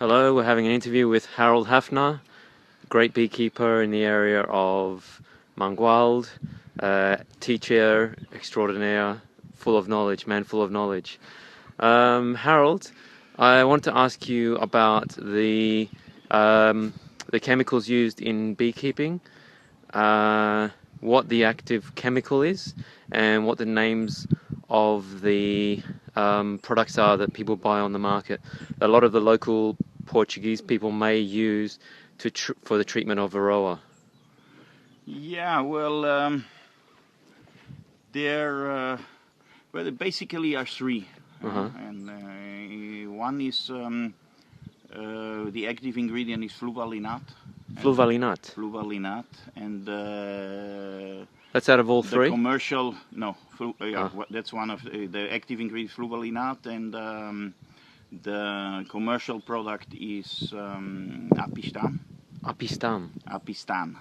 Hello, we're having an interview with Harald Hafner, great beekeeper in the area of Mangwald, teacher extraordinaire, full of knowledge, man full of knowledge. Harald, I want to ask you about the chemicals used in beekeeping, what the active chemical is, and what the names of the products are that people buy on the market. A lot of the local Portuguese people may use for the treatment of Varoa. Yeah, well, there basically are three, and one is the active ingredient is fluvalinate. Fluvalinate. Fluvalinate, and that's out of all three. The commercial that's one of the active ingredient fluvalinate, and the commercial product is apistan. Apistan.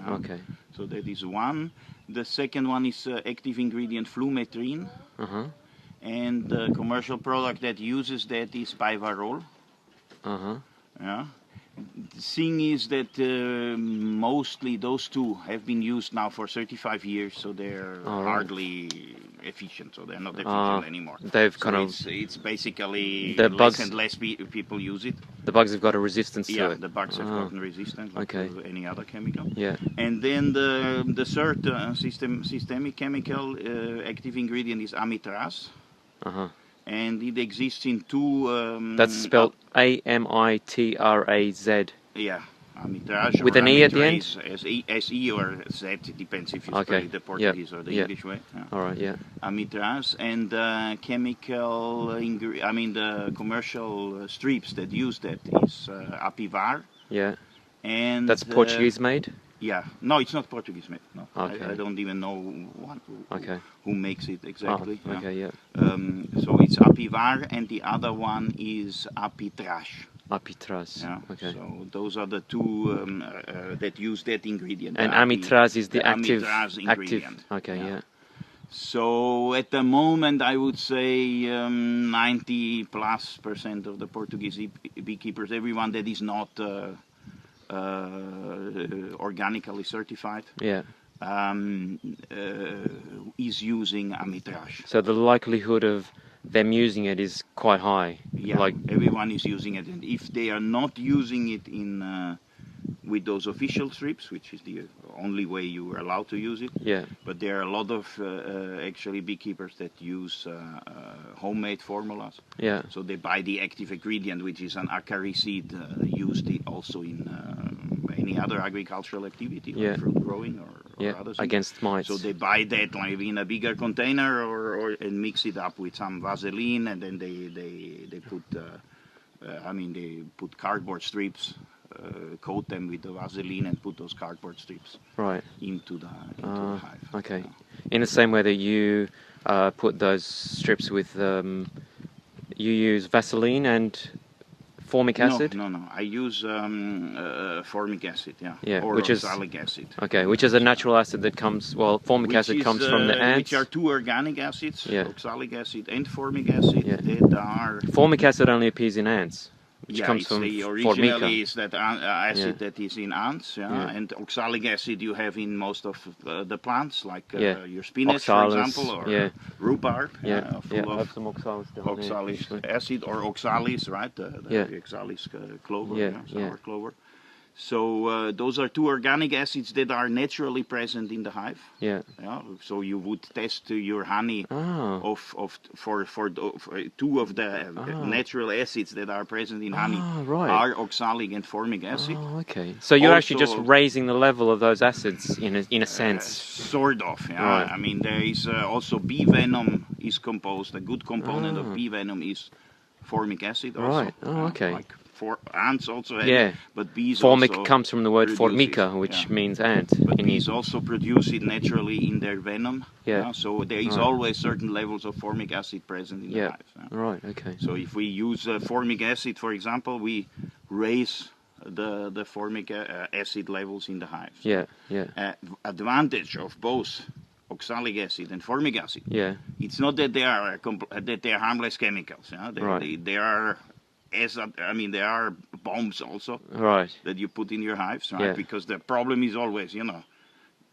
Okay. So that is one. The second one is active ingredient flumetrine. And the commercial product that uses that is bivarol. Yeah. The thing is that mostly those two have been used now for 35 years, so they're hardly efficient, so they're not efficient anymore. They've kind of... It's basically the less bugs, and less people use it. The bugs have got a resistance to it. Yeah, the bugs have gotten resistant, like any other chemical. Yeah. And then the third systemic chemical active ingredient is Amitraz. And it exists in two... that's spelled Amitraz. Yeah, Amitraz. With an E at the end? S-E or Z, it depends if you spell it the Portuguese or the English way. Yeah. All right, yeah. Amitraz, and the the commercial strips that use that is Apivar. Yeah. And that's Portuguese made? Yeah, no, it's not Portuguese made. No, okay. I don't even know who makes it exactly. Okay, yeah. So it's Apivar, and the other one is Amitraz. Amitraz. Yeah. Okay. So those are the two that use that ingredient. And Amitraz is the active ingredient. Okay, yeah. So at the moment, I would say 90+% of the Portuguese beekeepers, everyone that is not organically certified, is using Amitraz. So the likelihood of them using it is quite high. Yeah, like everyone is using it, and if they are not using it in with those official strips, which is the only way you are allowed to use it. Yeah. But there are a lot of actually beekeepers that use homemade formulas. Yeah. So they buy the active ingredient, which is an acaricide, used also in any other agricultural activity, like fruit growing or other things. Against mites. So they buy that like in a bigger container and mix it up with some Vaseline, and then they put they put cardboard strips. Coat them with the Vaseline and put those cardboard strips into the hive. Okay. In the same way that you put those strips with, you use Vaseline and Formic Acid? No. I use Formic Acid, or which Oxalic Acid. Okay, which is a natural acid that comes, Formic Acid comes from the ants. Which are two organic acids, Oxalic Acid and Formic Acid, that are... Formic Acid only appears in ants. Which comes from originally is that acid that is in ants, and oxalic acid you have in most of the plants, like your spinach, for example, or rhubarb, full of some oxalic acid, or oxalis, right? The oxalis clover, sour clover. So those are two organic acids that are naturally present in the hive. So you would test your honey for two of the natural acids that are present in honey are oxalic and formic acid. Okay. So you're actually just raising the level of those acids in a sense. Sort of. Yeah. I mean, there is also bee venom is composed. A good component of bee venom is formic acid. Also. Okay. For ants also have but bees Formic also comes from the word formica, which means ant. But bees also produce it naturally in their venom. So there is always certain levels of formic acid present in the hives. Okay. So if we use formic acid, for example, we raise the formic acid levels in the hives. Advantage of both oxalic acid and formic acid. It's not that they are harmless chemicals. They are I mean, there are bombs also that you put in your hives, right? Yeah. Because the problem is always, you know,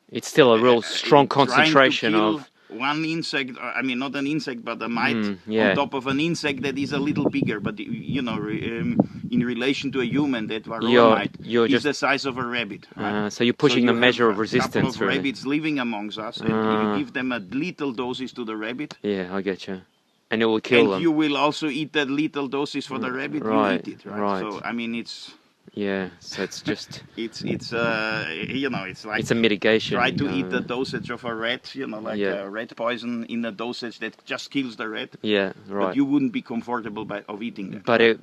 it's still a real strong concentration of one insect. I mean, not an insect, but a mite on top of an insect that is a little bigger. But you know, in relation to a human, that Varoa mite is the size of a rabbit. Right? So you're pushing the measure of resistance. A couple of rabbits living amongst us, and you give them a lethal doses to the rabbit. Yeah, I get you. And it will kill them. And you will also eat that lethal doses for the rabbit. You eat it, right? So I mean, it's. Yeah, so it's just it's you know, it's like it's a mitigation. Try to eat the dosage of a rat, you know, like rat poison in a dosage that just kills the rat. Yeah, right. But you wouldn't be comfortable of eating that. But it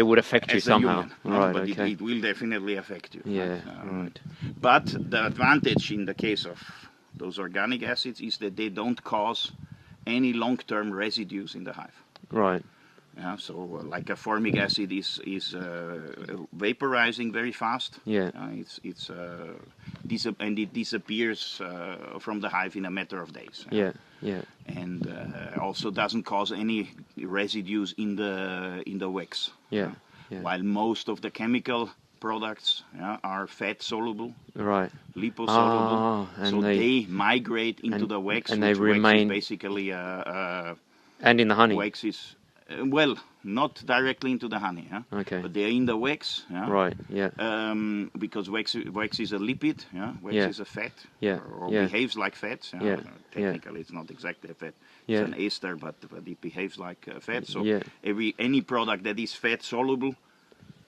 would affect you somehow. Right, but okay. it will definitely affect you. Yeah, right. But the advantage in the case of those organic acids is that they don't cause any long-term residues in the hive. Right. Yeah, so like a formic acid is vaporizing very fast. Yeah. And it disappears from the hive in a matter of days. Yeah. Yeah. And also doesn't cause any residues in the wax. Yeah. Yeah. While most of the chemical products are fat soluble. Right. Liposoluble. So they migrate into the wax, and they remain wax is basically and in the honey. Wax is well, not directly into the honey, okay. But they're in the wax, right? Yeah. Because wax is a lipid, wax is a fat, or behaves like fat. Technically, it's not exactly a fat. It's an ester, but it behaves like fat. So any product that is fat soluble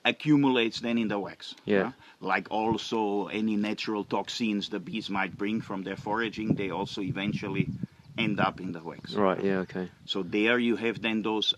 accumulates then in the wax. Like also any natural toxins the bees might bring from their foraging, they also eventually end up in the wax. Right. Yeah. Okay. So there you have then those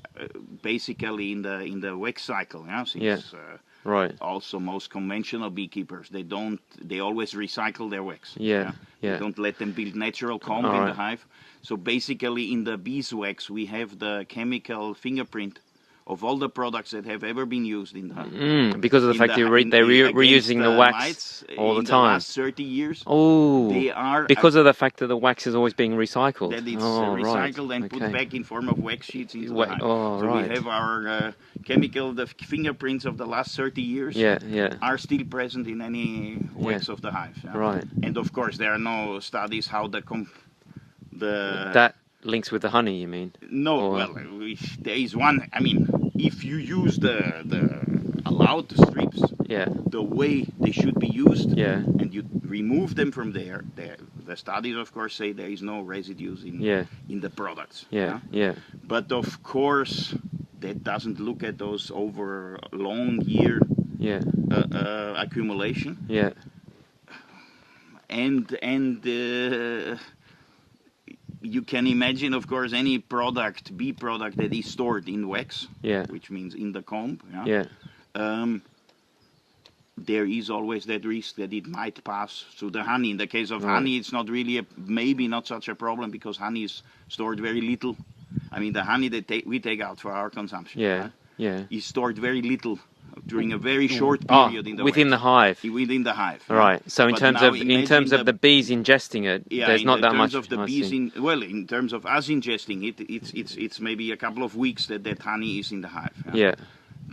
basically in the wax cycle. Since, right. Also, most conventional beekeepers they always recycle their wax. They don't let them build natural comb in the hive. So basically, in the beeswax we have the chemical fingerprint of all the products that have ever been used in the hive. Because of the fact they're reusing the wax all the time. In the last 30 years. Oh, they are because of the fact that the wax is always being recycled. That it's recycled and put back in form of wax sheets into the hive. So we have our the fingerprints of the last 30 years are still present in any wax of the hive. Right. And of course there are no studies how that links with the honey, you mean? No, well, there is one. I mean, if you use the allowed strips the way they should be used, and you remove them from there, the studies, of course, say there is no residues in the products. But of course, that doesn't look at those over a long year accumulation. And you can imagine, of course, any bee product that is stored in wax, which means in the comb. There is always that risk that it might pass through the honey. In the case of honey, it's not really maybe not such a problem because honey is stored very little. I mean, the honey that we take out for our consumption is stored very little during a very short period in the within the hive. Within the hive. Right. So in terms of the bees ingesting it, there's not that much. In terms of us ingesting it, it's maybe a couple of weeks that honey is in the hive.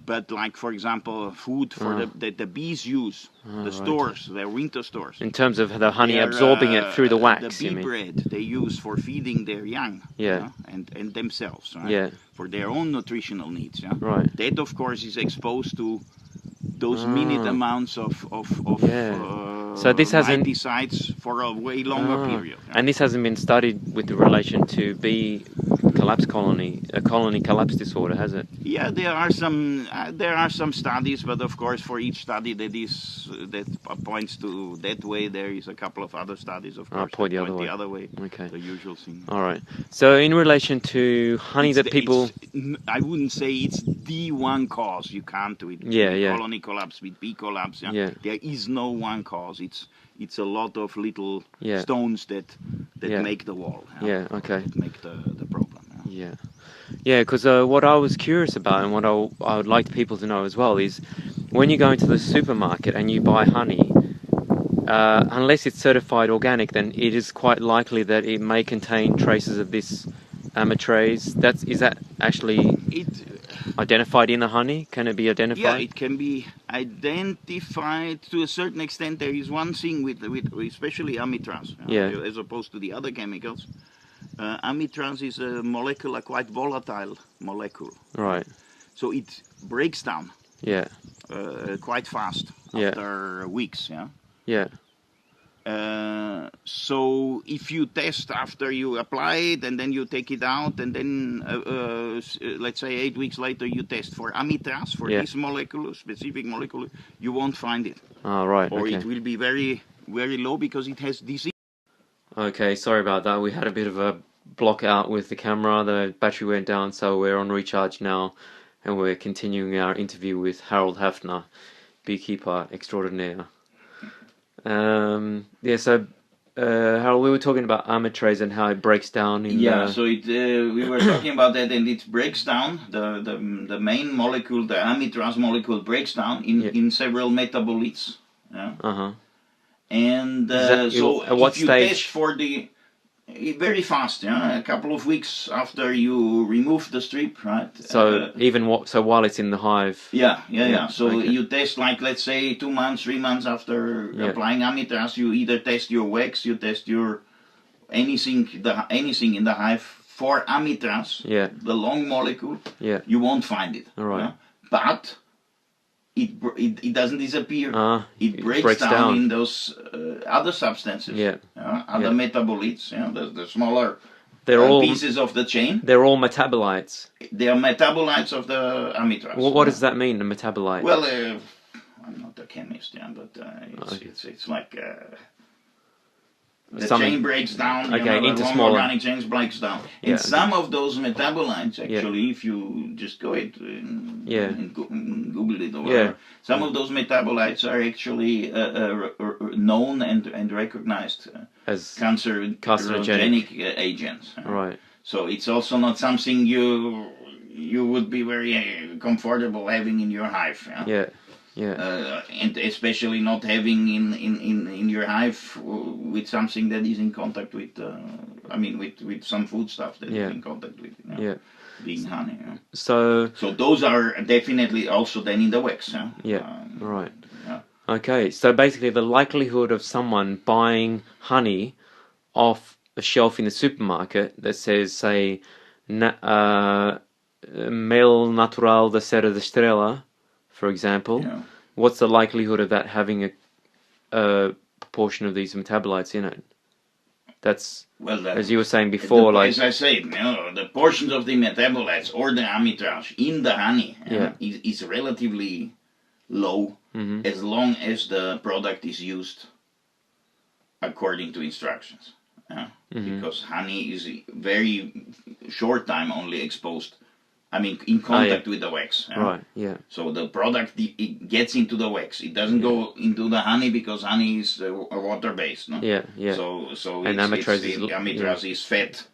But like, for example, food for that the bees use, the stores, their winter stores. In terms of the honey absorbing it through the wax, the bee bread they use for feeding their young, and themselves, for their own nutritional needs. Right. That, of course, is exposed to those minute amounts of so this hasn't pesticides for a way longer period. And this hasn't been studied with relation to bee colony collapse disorder, has it? Yeah, there are some studies, but of course for each study that points to that way, there is a couple of other studies, of course, point the other way. Okay. The usual thing. All right. So in relation to honey I wouldn't say it's the one cause. You can't do it. Colony collapse with bee collapse. There is no one cause. It's a lot of little stones that make the wall. That make the problem. Because what I was curious about and what I would like people to know as well is when you go into the supermarket and you buy honey, unless it's certified organic, then it is quite likely that it may contain traces of this Amitraz. Is that actually identified in the honey? Can it be identified? Yeah, it can be identified to a certain extent. There is one thing with especially Amitraz, as opposed to the other chemicals. Amitraz is a molecule, a quite volatile molecule. Right. So it breaks down. Yeah. Quite fast after weeks. Yeah. Yeah. So if you test after you apply it and then you take it out and then let's say 8 weeks later you test for Amitraz, for this molecule, specific molecule, you won't find it. Oh, right. Or it will be very, very low because it has disease. Okay, sorry about that. We had a bit of a block out with the camera. The battery went down, so we're on recharge now, and we're continuing our interview with Harald Hafner, beekeeper extraordinaire. So Harold, we were talking about Amitraz and how it breaks down in so we were talking about that, and it breaks down, the main molecule, the Amitraz molecule, breaks down in several metabolites. And so at what if you stage? test for very fast, a couple of weeks after you remove the strip, right? So so while it's in the hive. So you test, like, let's say 2 months, 3 months after applying Amitraz, you either test your wax, you test your anything in the hive for Amitraz, the long molecule. You won't find it. All right. But it doesn't disappear. It breaks down in those other substances, other metabolites, the smaller pieces of the chain. They're all metabolites. They are metabolites of the Amitraz. What does that mean, a metabolite? Well, I'm not a chemist, but it's like the chain breaks down, into the smaller organic chains breaks down. And some of those metabolites, actually, if you just go ahead and Google it or whatever, some of those metabolites are actually known and recognized as carcinogenic agents. Right. So it's also not something you would be very comfortable having in your hive. And especially not having in your hive with something that is in contact with, with some food stuff that is in contact with, being honey. So those are definitely also then in the wax. Right. Okay, so basically the likelihood of someone buying honey off a shelf in the supermarket that says, say, Mel Natural da Serra da Estrela, for example, what's the likelihood of that having a proportion of these metabolites in it? That's, as you were saying before, as I say, the portions of the metabolites or the Amitraz in the honey is relatively low, as long as the product is used according to instructions. Because honey is very short time only exposed, in contact with the wax. Right, So the product, it gets into the wax. It doesn't go into the honey because honey is water-based. No? So and Amitraz is fat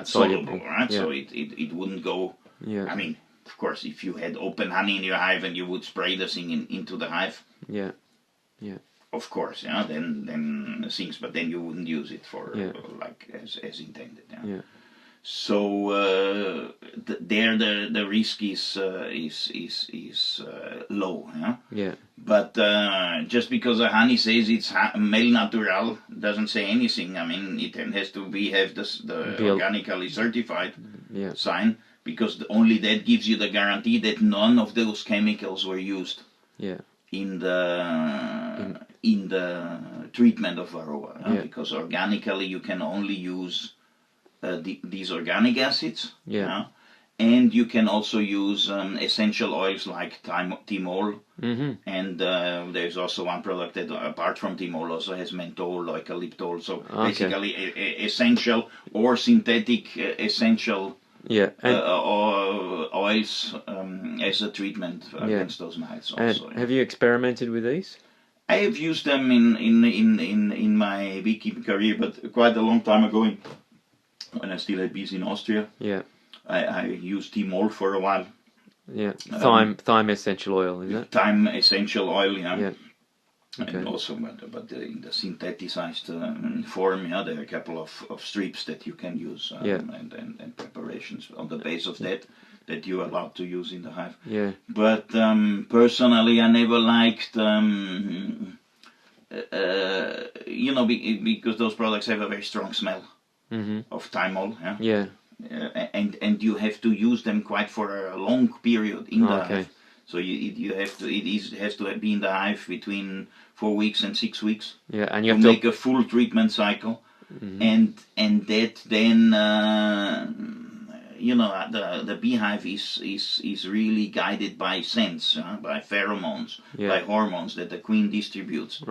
soluble, right? So it wouldn't go. Of course, if you had open honey in your hive and you would spray the thing into the hive. Of course, then things, but then you wouldn't use it for like as intended. So there the risk is low. But just because a honey says it's male natural doesn't say anything. It has to have the organically certified sign, because only that gives you the guarantee that none of those chemicals were used in the treatment of Varoa. Because organically you can only use these organic acids, and you can also use essential oils like thymol, and there's also one product that, apart from thymol, also has menthol, eucalyptol. So basically essential or synthetic essential oils as a treatment against those mites. Also, and have you experimented with these? I have used them in my beekeeping career, but quite a long time ago, when I still had bees in Austria. I used thymol for a while. Thyme essential oil, is it? Thyme essential oil, And also, but in the synthesized form, there are a couple of strips that you can use, and preparations on the base of that. that you're allowed to use in the hive. Yeah. But personally, I never liked, because those products have a very strong smell of thymol. Yeah. And you have to use them quite for a long period in the hive. So you have to. It has to be in the hive between 4 weeks and 6 weeks. Yeah, and you have to make a full treatment cycle, and that then the beehive is really guided by scents, by pheromones, by hormones that the queen distributes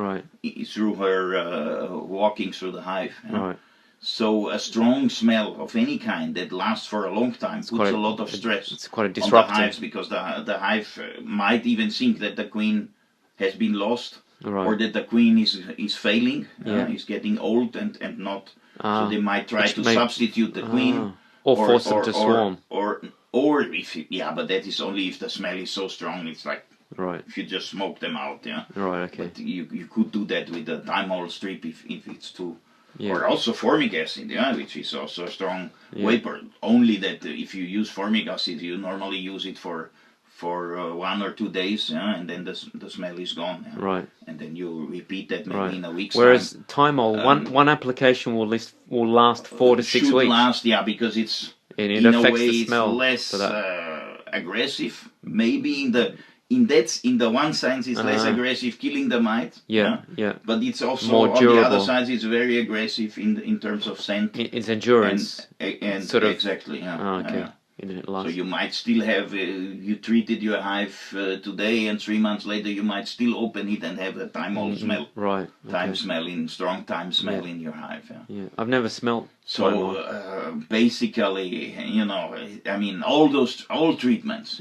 through her walking through the hive. Right. So a strong smell of any kind that lasts for a long time puts a lot of stress it's quite a disruptor. on the hives, because the hive might even think that the queen has been lost, or that the queen is failing, is getting old and not. So they might try to substitute the queen, or force them to swarm, or if but that is only if the smell is so strong. It's like if you just smoke them out, Right. Okay. But you could do that with the thymol strip if it's too. Or also formic acid, which is also a strong vapor. Only that if you use formic acid, you normally use it for 1 or 2 days, and then the smell is gone. Right. And then you repeat that maybe in a week's Whereas time. thymol, one application will last 4 to 6 weeks. Should last, because it's it in a affects way the smell it's less aggressive. Maybe in the one sense it's less aggressive, killing the mite. But it's also more durable. On the other side it's very aggressive in terms of scent. Its endurance. And sort of, exactly. So you might still have you treated your hive today, and 3 months later you might still open it and have a thymol smell. Right. Strong thyme smell in your hive. Yeah. I've never smelled. So basically, I mean, all treatments.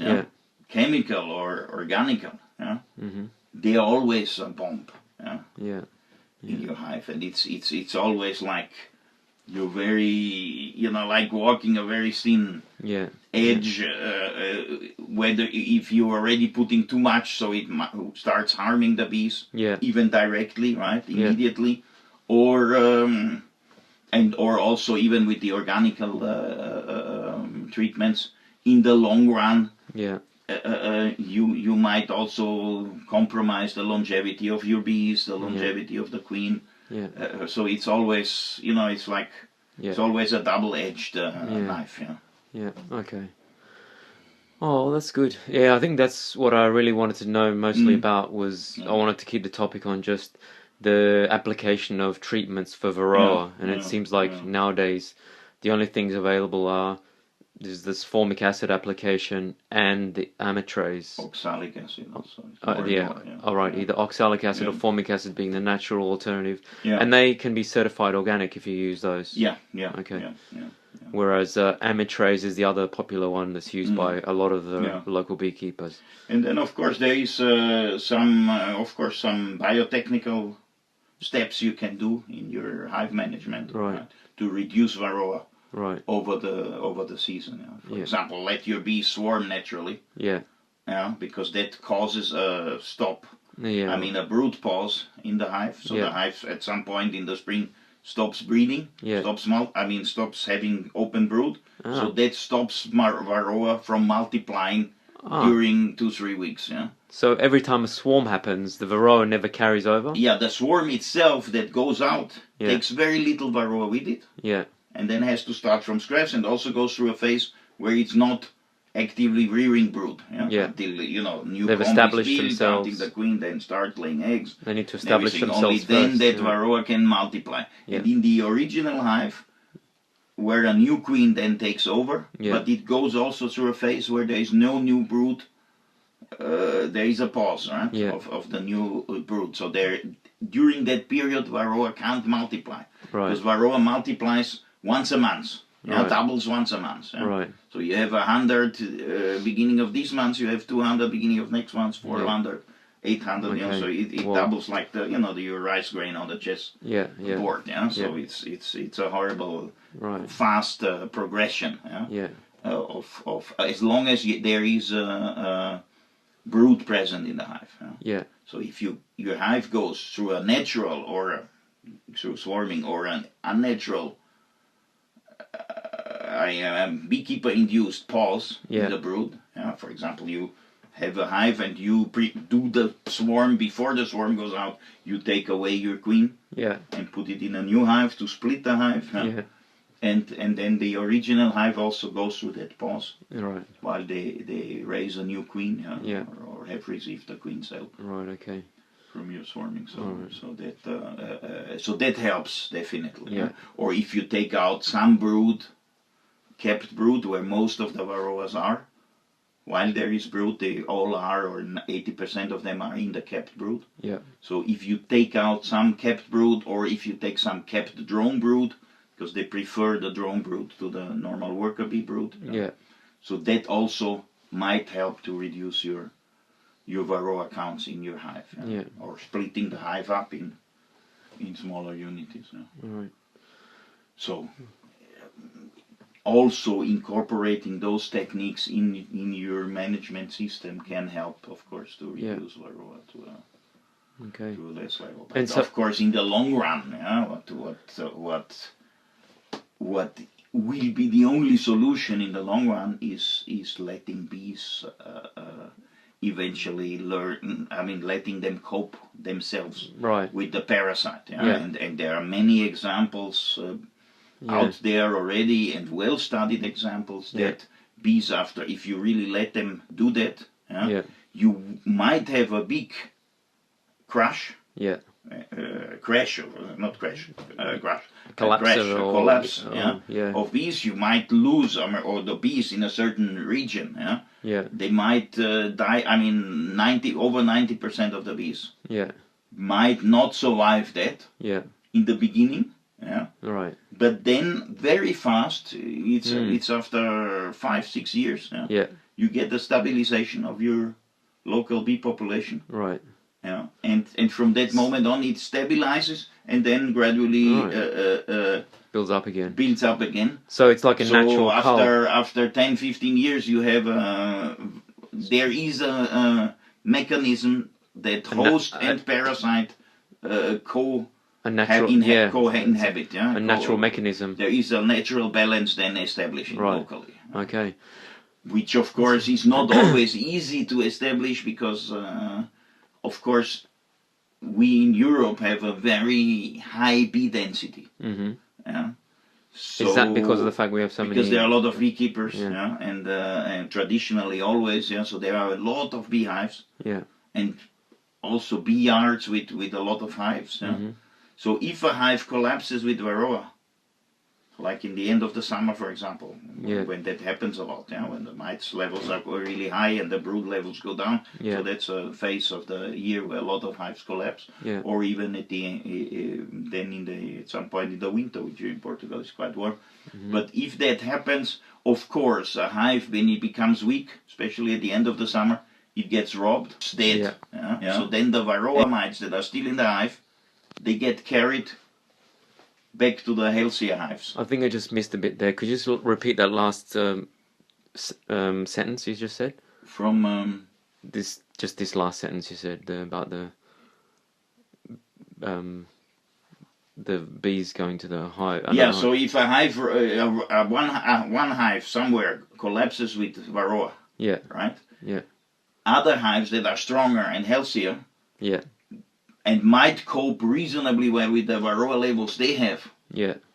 Chemical or organical, they are always a bomb, in your hive, and it's always like you're very, like walking a very thin edge. Whether if you're already putting too much, so it starts harming the bees, even directly, immediately, or also even with the organical treatments in the long run. You might also compromise the longevity of your bees, the longevity of the queen. So it's always, it's like it's always a double-edged knife. Okay. Oh, that's good. I think that's what I really wanted to know mostly about. I wanted to keep the topic on just the application of treatments for Varoa, and it seems like nowadays the only things available are. There's this formic acid application and the Amitraz. Oxalic acid also. Either oxalic acid or formic acid being the natural alternative. And they can be certified organic if you use those. Okay. Whereas Amitraz is the other popular one that's used by a lot of the local beekeepers. And then of course there is some biotechnical steps you can do in your hive management to reduce Varoa. Over the season. For example, let your bees swarm naturally. Because that causes a stop. I mean, a brood pause in the hive. So the hive at some point in the spring stops breeding. Stops having open brood. So that stops Varoa from multiplying during 2-3 weeks. So every time a swarm happens, the Varoa never carries over. The swarm itself that goes out takes very little Varoa with it. And then has to start from scratch, and also goes through a phase where it's not actively rearing brood. Until new they've established built, themselves. Until the queen then start laying eggs. They need to establish themselves only first. Then that Varoa can multiply. And in the original hive, where a new queen then takes over, but it goes also through a phase where there is no new brood. There is a pause of the new brood. So during that period, Varoa can't multiply. Because Varoa multiplies once a month. Doubles once a month. So you have 100 beginning of this month, you have 200 beginning of next month, 400, 800. So it doubles like your rice grain on the chess board. So it's a horrible, fast progression. Of as long as there is brood present in the hive. So if your hive goes through a natural or through swarming or an unnatural beekeeper-induced pause in the brood. For example, you have a hive and you do the swarm before the swarm goes out. You take away your queen and put it in a new hive to split the hive. And then the original hive also goes through that pause while they raise a new queen or have received the queen cell from your swarming. So that helps definitely. Or if you take out some brood, kept brood where most of the varroas are, while there is brood, they all are, or 80% of them are in the kept brood. So if you take out some kept brood, or if you take some kept drone brood, because they prefer the drone brood to the normal worker bee brood. So that also might help to reduce your varroa counts in your hive. Or splitting the hive up in smaller units. So also incorporating those techniques in your management system can help, of course, to reduce varroa to a less level. But so, of course, in the long run, what will be the only solution in the long run is letting bees eventually learn, letting them cope themselves with the parasite. And there are many examples out there already, and well-studied examples that bees, if you really let them do that, you might have a big collapse of bees. You might lose, or the bees in a certain region. They might die. Over 90% of the bees might not survive that in the beginning. But then very fast, it's after 5-6 years. You get the stabilization of your local bee population. And from that moment on, it stabilizes and then gradually builds up again. So it's like a natural after 10-15 years, you have there is a mechanism that host and parasite co-inhabit. A natural mechanism. There is a natural balance then established locally. Which of course is not always easy to establish because of course we in Europe have a very high bee density. So is that because of the fact we have so many? Because there are a lot of beekeepers, and traditionally always, so there are a lot of beehives, and also bee yards with a lot of hives. So if a hive collapses with Varroa, like in the end of the summer, for example, when that happens a lot, when the mites levels are really high and the brood levels go down, so that's a phase of the year where a lot of hives collapse, or even at some point in the winter, which in Portugal is quite warm. But if that happens, of course, a hive, when it becomes weak, especially at the end of the summer, it gets robbed, it's dead. So then the Varroa mites that are still in the hive, they get carried back to the healthier hives. I think I just missed a bit there. Could you just repeat that last sentence you just said? From this last sentence you said about the bees going to the hive. So if a hive, one hive somewhere collapses with Varroa, other hives that are stronger and healthier, and might cope reasonably well with the Varroa levels they have,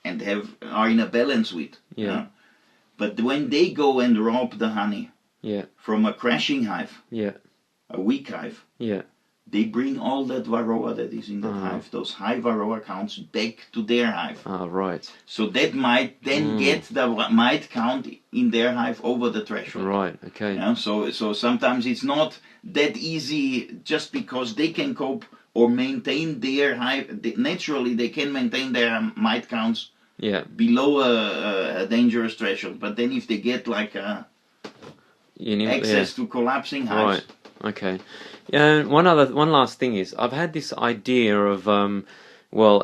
and are in a balance with. But when they go and rob the honey from a crashing hive, a weak hive, they bring all that Varroa that is in that hive, those high Varroa counts, back to their hive. So that might then get the mite count in their hive over the threshold. So sometimes it's not that easy just because they can cope or maintain their hive. Naturally, they can maintain their mite counts below a dangerous threshold. But then if they get like access to collapsing hives. One last thing is, I've had this idea of,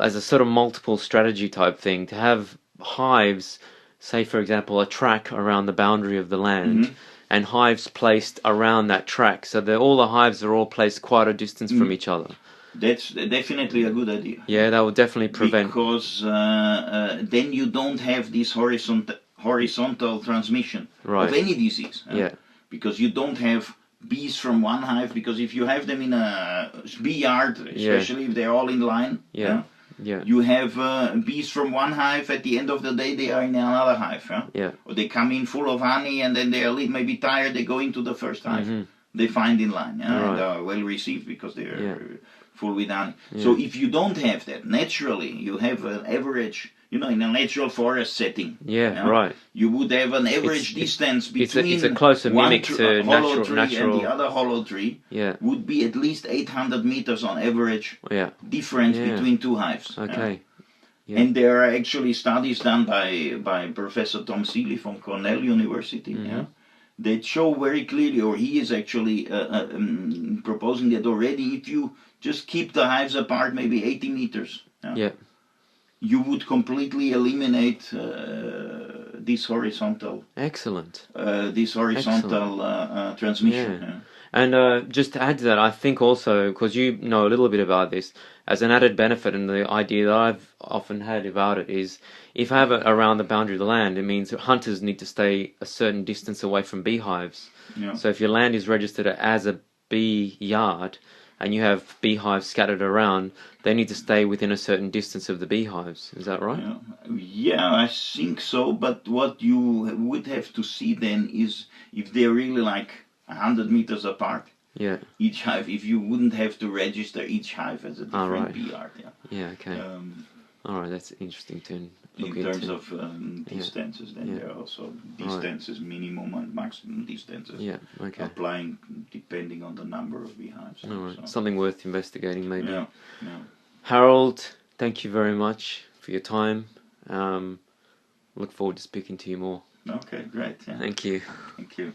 as a sort of multiple strategy type thing, to have hives, say for example, a track around the boundary of the land, and hives placed around that track, so that all the hives are all placed quite a distance from each other. That's definitely a good idea. That would definitely prevent... Because then you don't have this horizontal transmission right. of any disease. Yeah. Because you don't have bees from one hive, because if you have them in a bee yard, especially if they're all in line, you have bees from one hive, at the end of the day they are in another hive. Or they come in full of honey and then they are maybe tired, they go into the first hive. They find in line and are well received because they are full with honey. So if you don't have that, naturally you have an average, in a natural forest setting. Right. You would have an average distance between it's a closer mimic to hollow tree natural, and the other hollow tree. Would be at least 800 meters on average. Difference between two hives. Okay. And there are actually studies done by Professor Tom Seeley from Cornell University. That show very clearly, or he is actually proposing that already, if you just keep the hives apart maybe 80 meters, you would completely eliminate this horizontal. Excellent. Transmission. And just to add to that, I think also, because you know a little bit about this, as an added benefit, and the idea that I've often had about it is, if I have it around the boundary of the land, it means that hunters need to stay a certain distance away from beehives. So if your land is registered as a bee yard, and you have beehives scattered around, they need to stay within a certain distance of the beehives. Is that right? Yeah, I think so. But what you would have to see then is if they're really like 100 meters apart. Each hive, if you wouldn't have to register each hive as a different bee yard. Okay. All right, that's interesting to look in terms of distances, then there are also distances, minimum and maximum distances. Applying depending on the number of beehives. So. Something worth investigating, maybe. Harald, thank you very much for your time. Look forward to speaking to you more. Okay, great. Thank you. Thank you.